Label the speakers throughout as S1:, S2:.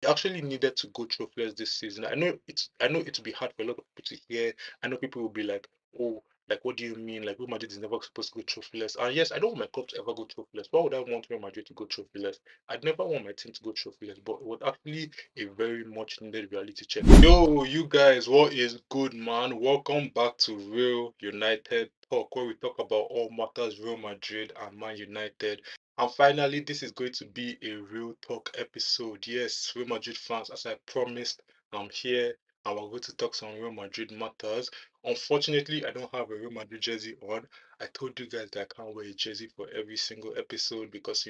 S1: actually needed to go trophyless this season. I know it'll be hard for a lot of people to hear. I know people will be like, oh, like what do you mean? Like Real Madrid is never supposed to go trophyless. And yes, I don't want my club to ever go trophyless. Why would I want Real Madrid to go trophyless? I'd never want my team to go trophyless, but it was actually a very much needed reality check. Yo, you guys, what is good, man? Welcome back to Real United Talk, where we talk about all matters Real Madrid and Man United. And finally, this is going to be a real talk episode. Yes, Real Madrid fans, as I promised, I'm here and we're going to talk some Real Madrid matters. Unfortunately, I don't have a Real Madrid jersey on. I told you guys that I can't wear a jersey for every single episode because,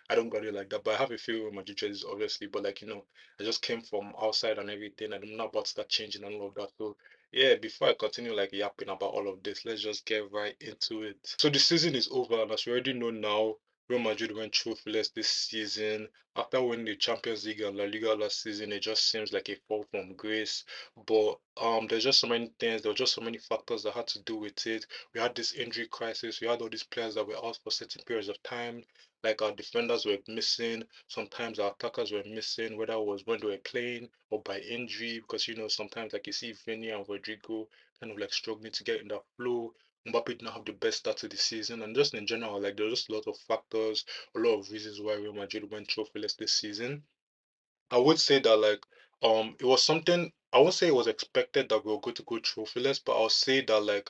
S1: I don't got it like that. But I have a few Real Madrid jerseys, obviously. But, I just came from outside and everything. And I'm not about to start changing and all of that. So, yeah, before I continue yapping about all of this, let's just get right into it. So the season is over, and as you already know now, Real Madrid went trophyless this season. After winning the Champions League and La Liga last season, it just seems like a fall from grace. But there's just so many things, there were just so many factors that had to do with it. We had this injury crisis, we had all these players that were out for certain periods of time. Like our defenders were missing, sometimes our attackers were missing, whether it was when they were playing or by injury, because sometimes like you see Vinny and Rodrigo kind of struggling to get in that flow. Mbappe did not have the best start to the season, and just in general, there were just a lot of factors, a lot of reasons why Real Madrid went trophyless this season. I would say that it was something I won't say it was expected that we were going to go trophyless, but I'll say that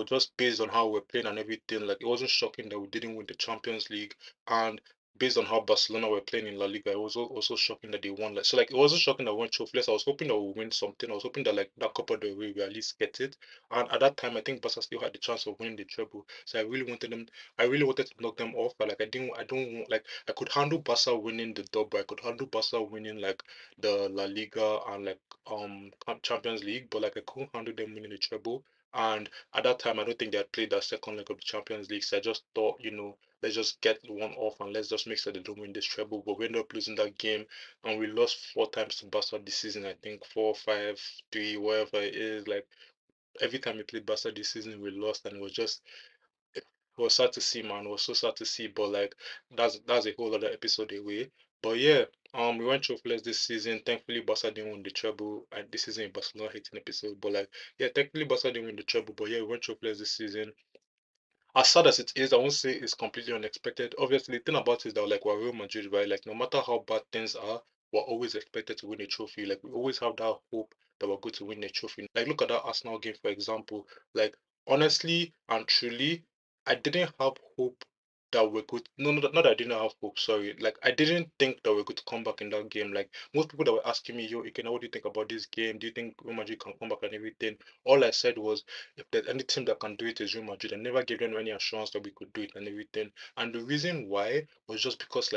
S1: just based on how we're playing and everything, it wasn't shocking that we didn't win the Champions League, and based on how Barcelona were playing in La Liga, it was also shocking that they won. It wasn't shocking that we went trophyless. I was hoping that we win something. I was hoping that that Copa del Rey we at least get it. And at that time, I think Barca still had the chance of winning the treble. So I really wanted them. I really wanted to knock them off, but I don't want I could handle Barca winning the double. I could handle Barca winning the La Liga and Champions League, but I couldn't handle them winning the treble. And at that time, I don't think they had played that second leg of the Champions League. So I just thought, let's just get one off and let's just make sure they don't win this treble. But we ended up losing that game, and we lost 4 times to Barca this season. I think 4, 5, 3, whatever it is. Every time we played Barca this season, we lost, and it was sad to see, man. It was so sad to see, but that's a whole other episode away. But yeah, we went trophyless this season. Thankfully, Barca didn't win the treble. And this isn't a Barcelona hating episode, but yeah, thankfully Barca didn't win the treble. But yeah, we went trophyless this season. As sad as it is, I won't say it's completely unexpected. Obviously, the thing about it is that we're Real Madrid, right? No matter how bad things are, we're always expected to win a trophy. We always have that hope that we're going to win a trophy. Look at that Arsenal game, for example. Honestly and truly, I didn't have hope that we're good. No, no, not that I didn't have hope. Sorry. I didn't think that we're going to come back in that game. Most people that were asking me, yo, Ikena, what do you think about this game? Do you think Real Madrid can come back and everything? All I said was, if there's any team that can do it, is Real Madrid. I never gave them any assurance that we could do it and everything. And the reason why was just because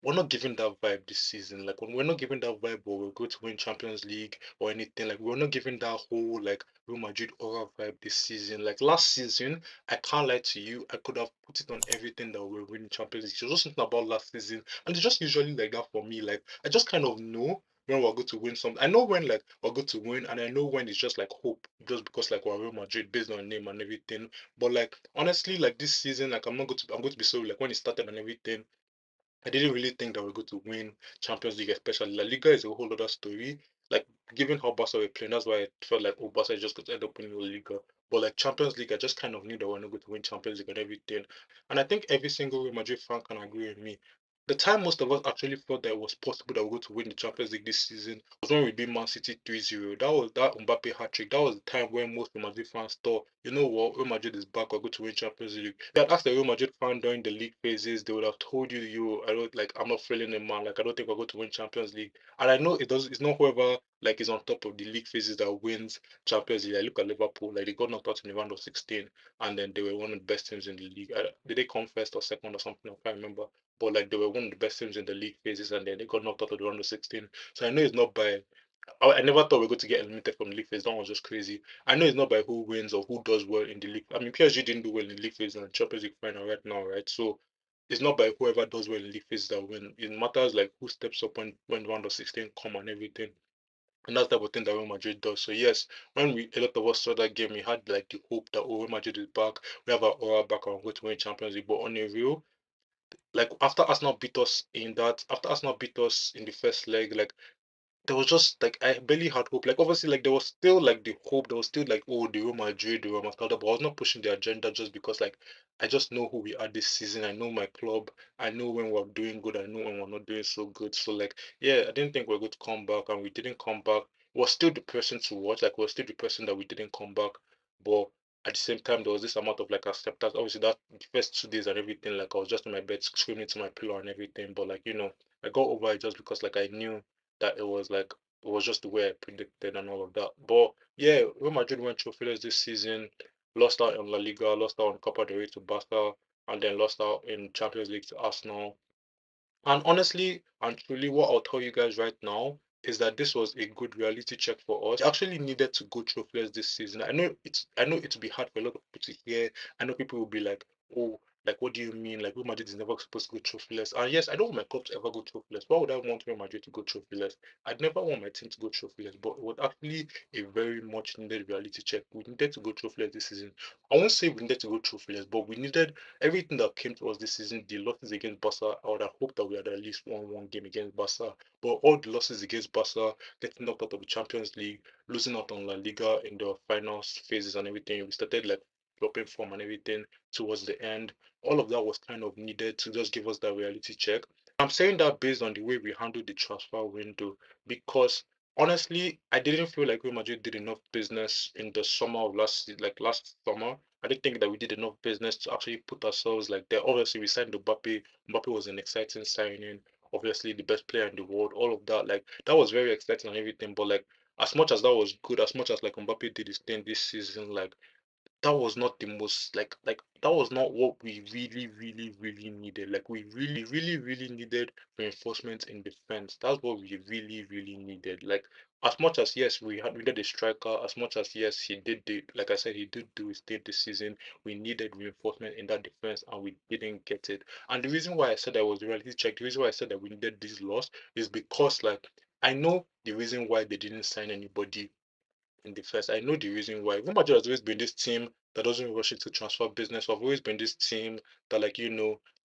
S1: we're not giving that vibe this season. When we're not giving that vibe where we're going to win Champions League or anything, we're not giving that whole Real Madrid aura vibe this season. Last season, I can't lie to you, I could have put it on everything that we're winning Champions League. So just something about last season, and it's just usually like that for me. I just kind of know when we're going to win something. I know when we're going to win, and I know when it's just hope, just because we're Real Madrid based on name and everything. But honestly, this season, I'm going to be so when it started and everything. I didn't really think that we're going to win Champions League, especially La Liga is a whole other story. Like given how Barca were playing, that's why I felt oh, Barca is just going to end up winning La Liga. But Champions League, I just kind of knew that we're not going to win Champions League and everything. And I think every single Real Madrid fan can agree with me. The time most of us actually thought that it was possible that we're going to win the Champions League this season was when we beat Man City 3-0. That was that Mbappe hat trick. That was the time when most Real Madrid fans thought, you know what, Real Madrid is back, we're going to win Champions League. If you had asked the Real Madrid fan during the league phases, they would have told you, I don't I'm not feeling it, man. I don't think we're going to win Champions League. And I know it's not whoever is on top of the league phases that wins Champions League. I look at Liverpool, they got knocked out in the round of 16, and then they were one of the best teams in the league. Did they come first or second or something? I can't remember. But they were one of the best teams in the league phases, and then they got knocked out of the round of 16. So I know it's not by. I never thought we were going to get eliminated from the league phase. That was just crazy. I know it's not by who wins or who does well in the league. I mean, PSG didn't do well in the league phase and Champions League final right now, right? So it's not by whoever does well in league phase that win. It matters who steps up when round of 16 come and everything. And that's the type of thing that Real Madrid does. So yes, when a lot of us saw that game, we had the hope that Real Madrid is back. We have our aura back and we're going to win Champions League. But on a real, like after Arsenal beat us in the first leg, like there was just like I barely had hope. Like obviously, like there was still like the hope. There was still like, oh, the Real Madrid, the Real Madrid, but I was not pushing the agenda just because like I just know who we are this season. I know my club. I know when we're doing good. I know when we're not doing so good. So like yeah, I didn't think we are going to come back, and we didn't come back. It was still depressing to watch. Like it was still depressing that we didn't come back, but at the same time there was this amount of like acceptance. Obviously, that the first 2 days and everything, like I was just in my bed screaming to my pillow and everything. But like I got over it just because like I knew that it was just the way I predicted and all of that. But yeah, Real Madrid went trophyless this season, lost out in La Liga, lost out on Copa del Rey to Barca, and then lost out in Champions League to Arsenal. And honestly and truly, what I'll tell you guys right now is that this was a good reality check for us. We actually needed to go trophyless this season. I know it'll be hard for a lot of people to hear. I know people will be like, oh, like what do you mean? Like Real Madrid is never supposed to go trophyless. And yes, I don't want my club to ever go trophyless. Why would I want Real Madrid to go trophyless? I'd never want my team to go trophyless, but it was actually a very much needed reality check. We needed to go trophyless this season. I won't say we needed to go trophyless, but we needed everything that came to us this season, the losses against Barca, I would have hoped that we had at least won one game against Barca. But all the losses against Barca, getting knocked out of the Champions League, losing out on La Liga in the final phases and everything, we started like dropping form and everything towards the end. All of that was kind of needed to just give us that reality check. I'm saying that based on the way we handled the transfer window, because honestly, I didn't feel like Real Madrid did enough business in the summer of last summer. I didn't think that we did enough business to actually put ourselves like there. Obviously, we signed Mbappe. Mbappe was an exciting signing. Obviously, the best player in the world. All of that, like that was very exciting and everything. But like, as much as that was good, as much as like Mbappe did his thing this season, like that was not the most like that was not what we really needed. Like we really needed reinforcement in defense. That's what we really needed. Like as much as yes, we needed a striker, as much as yes, he did the like I said, he did do his thing this season. We needed reinforcement in that defense and we didn't get it. And the reason why I said that was the reality check, the reason why I said that we needed this loss is because like I know the reason why they didn't sign anybody in the first. I know the reason why. Real Madrid has always been this team that doesn't rush into transfer business. I've always been this team that, like,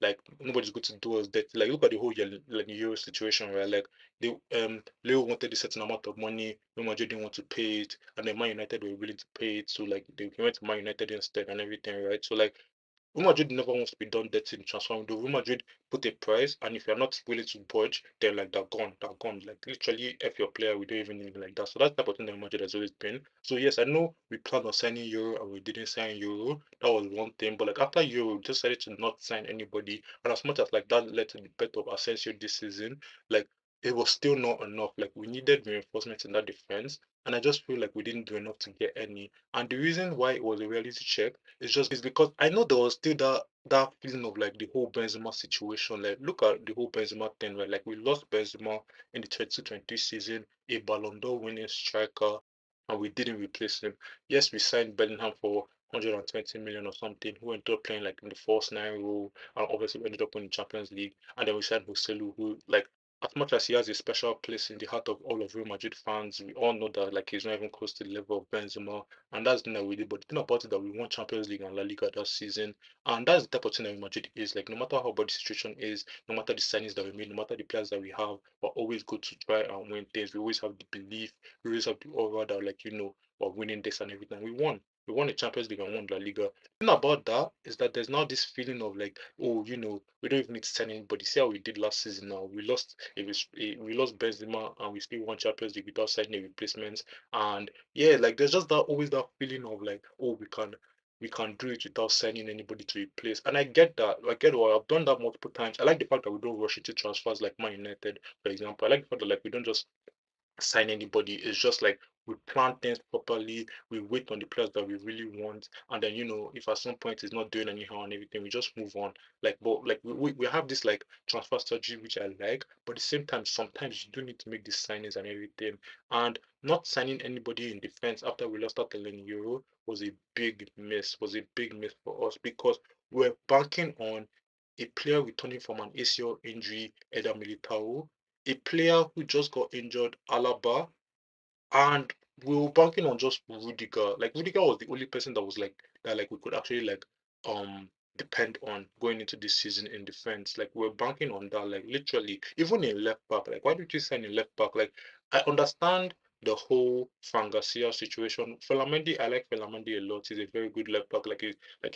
S1: like nobody's going to do us dirty. Like, look at the whole like Euro situation, right? Like, they Leo wanted a certain amount of money. Real Madrid didn't want to pay it, and then Man United were willing to pay it. So like, they went to Man United instead and everything, right? So like, Real Madrid never wants to be done dirty in transfer window. Real Madrid put a price, and if you're not willing to budge, then like they're gone, they're gone. Like literally, if your player, we don't even need like that. So that's the type of thing that Real Madrid has always been. So yes, I know we planned on signing Euro and we didn't sign Euro. That was one thing. But like after Euro, we decided to not sign anybody. And as much as like that led to the bet of Asensio this season, like it was still not enough. Like we needed reinforcements in that defense. And I just feel like we didn't do enough to get any. And the reason why it was a reality check is because I know there was still that feeling of like the whole Benzema situation. Like look at the whole Benzema thing, right? Like we lost Benzema in the 22-23 season, a Ballon d'Or winning striker, and we didn't replace him. Yes, we signed Bellingham for 120 million or something, who ended up playing like in the false nine role, and obviously ended up winning Champions League. And then we signed Joselu, who like as much as he has a special place in the heart of all of Real Madrid fans, we all know that like he's not even close to the level of Benzema, and that's the thing that we did. But the thing about it that we won Champions League and La Liga that season, and that's the type of thing that Real Madrid is. Like no matter how bad the situation is, no matter the signings that we made, no matter the players that we have, we're always good to try and win things. We always have the belief, we always have the aura that like we're winning this and everything. We won. We won the Champions League and won La Liga. The thing about that is that there's now this feeling of like, oh, we don't even need to sign anybody. See how we did last season now. We lost Benzema and we still won Champions League without signing a replacement. And yeah, like there's just that always that feeling of like, oh, we can do it without signing anybody to replace. And I get that. I get why I've done that multiple times. I like the fact that we don't rush into transfers like Man United, for example. I like the fact that like we don't just sign anybody. It's just like we plan things properly. We wait on the players that we really want, and then if at some point it's not doing anyhow and everything, we just move on. Like, but like we have this like transfer strategy which I like, but at the same time, sometimes you do need to make these signings and everything. And not signing anybody in defense after we lost out in Euro was a big miss. Was a big miss for us because we're banking on a player returning from an ACL injury, Eder Militao, a player who just got injured, Alaba, and we were banking on just Rudiger. Like Rudiger was the only person that was like that, like we could actually like depend on going into this season in defense. Like we're banking on that. Like literally, even in left back. Like why did you sign in left back? Like I understand the whole Fangasia situation. Felamendi, I like Felamendi a lot. He's a very good left back. Like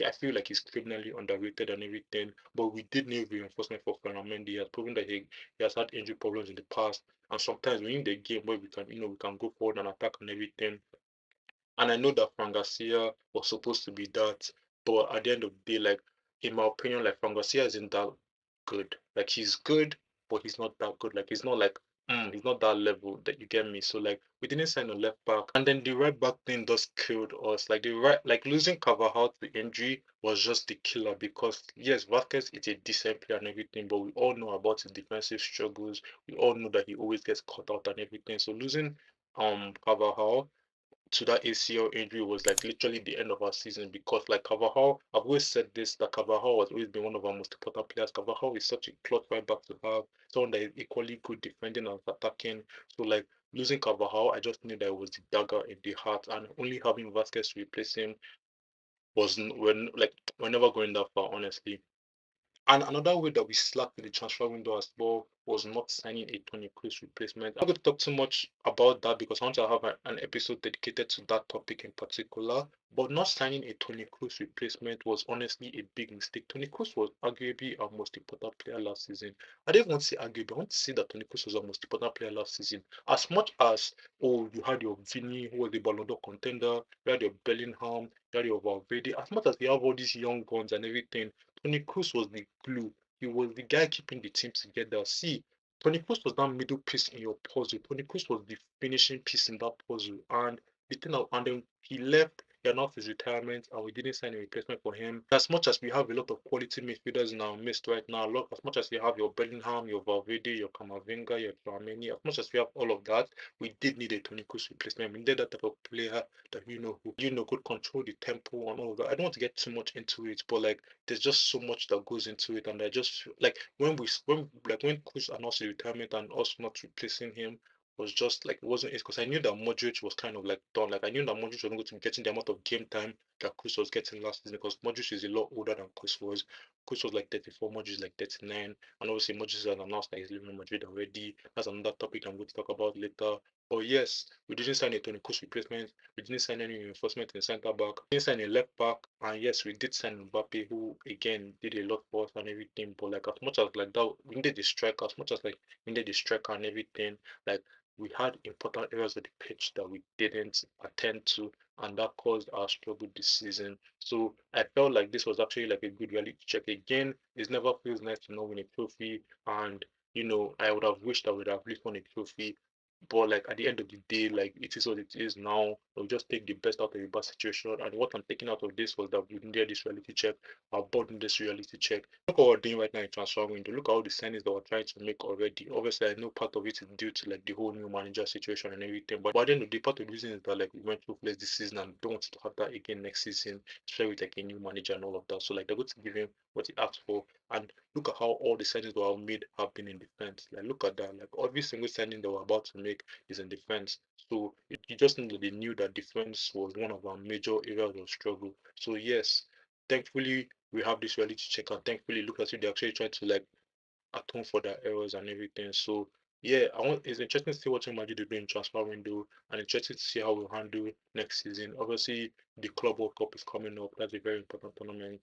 S1: I feel like he's criminally underrated and everything. But we did need reinforcement for Felamendi. He has proven that he has had injury problems in the past. And sometimes we need a game where we can, we can go forward and attack and everything. And I know that Fangasia was supposed to be that, but at the end of the day, like in my opinion, like Fangasia isn't that good. Like he's good, but he's not that good. Like he's not like he's not that level that you get me. So like we didn't sign a left back, and then the right back thing just killed us. Like the right, like losing Carvajal to injury was just the killer because yes, Vasquez is a decent player and everything, but we all know about his defensive struggles. We all know that he always gets caught out and everything. So losing Carvajal to that ACL injury was like literally the end of our season because like Carvajal, I've always said this that Carvajal has always been one of our most important players. Carvajal is such a clutch right back to have, someone that is equally good defending and attacking. So like losing Carvajal, I just knew that it was the dagger in the heart, and only having Vasquez to replace him was when like we're never going that far, honestly. And another way that we slacked in the transfer window as well was not signing a Tony Cruz replacement. I'm not going to talk too much about that because I want to have an episode dedicated to that topic in particular. But not signing a Tony Cruz replacement was honestly a big mistake. Tony Cruz was arguably our most important player last season. I don't want to say arguably, I want to say that Tony Cruz was our most important player last season. As much as, oh, you had your Vini, who was the Ballon d'Or contender, you had your Bellingham, you had your Valverde, as much as we have all these young guns and everything, Tony Kroos was the glue. He was the guy keeping the team together. See, Tony Kroos was that middle piece in your puzzle. Tony Kroos was the finishing piece in that puzzle. And the thing and then he left, he announced his retirement, and we didn't sign a replacement for him. As much as we have a lot of quality midfielders in our midst right now, as much as we have your Bellingham, your Valverde, your Camavinga, your Tchouameni, as much as we have all of that, we did need a Tony Kroos replacement. We needed that type of player that who could control the tempo and all of that. I don't want to get too much into it, but like there's just so much that goes into it, and I just like when Cruz announced his retirement and us not replacing him was just like it wasn't it because I knew that Modric was kind of like done. Like I knew that Modric wasn't going to be getting the amount of game time that Cruz was getting last season because Modric is a lot older than Cruz was. Cruz was like 34, Modric is like 39, and obviously Modric has announced that he's leaving Madrid already. That's another topic I'm going to talk about later. But yes, we didn't sign a Toni Kroos replacement. We didn't sign any reinforcement in centre back. We didn't sign a left back. And yes, we did sign Mbappe, who again did a lot for us and everything. But like as much as like that, we needed the striker. As much as like we needed the striker and everything, like we had important areas of the pitch that we didn't attend to, and that caused our struggle this season. So I felt like this was actually like a good reality check. Again, it never feels nice to not win a trophy, and I would have wished I would have at least won a trophy. But like at the end of the day, like it is what it is now. We'll just take the best out of the bad situation. And what I'm taking out of this was that we needed this reality check. Our board needed this reality check. Look what we're doing right now in transfer window. Look at all the signings that we're trying to make already. Obviously, I know part of it is due to like the whole new manager situation and everything. But at the end of the day, part of the reason is that like we went through place this season and don't want to have that again next season, especially with like a new manager and all of that. So like they're going to give him what he asked for. And look at how all the signings that were made have been in defense. Like look at that. Like every single signing that we're about to make is in defense. So you just know that they knew that defense was one of our major areas of struggle. So yes, thankfully we have this reality check, and thankfully look at it, they actually try to like atone for their errors and everything. So yeah, it's interesting to see what Real Madrid do in transfer window, and interesting to see how we'll handle next season. Obviously, the Club World Cup is coming up. That's a very important tournament.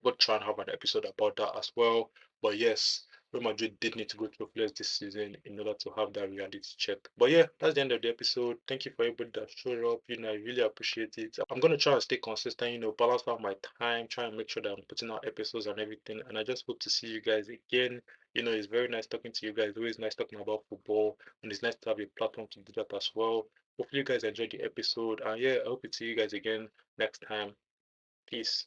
S1: We'll try and have an episode about that as well. But yes, Real Madrid did need to go through players this season in order to have that reality check. But yeah, that's the end of the episode. Thank you for everybody that showed up. I really appreciate it. I'm gonna try and stay consistent, balance out my time, try and make sure that I'm putting out episodes and everything. And I just hope to see you guys again. It's very nice talking to you guys. It's always nice talking about football, and it's nice to have a platform to do that as well. Hopefully you guys enjoyed the episode. And yeah, I hope to see you guys again next time. Peace.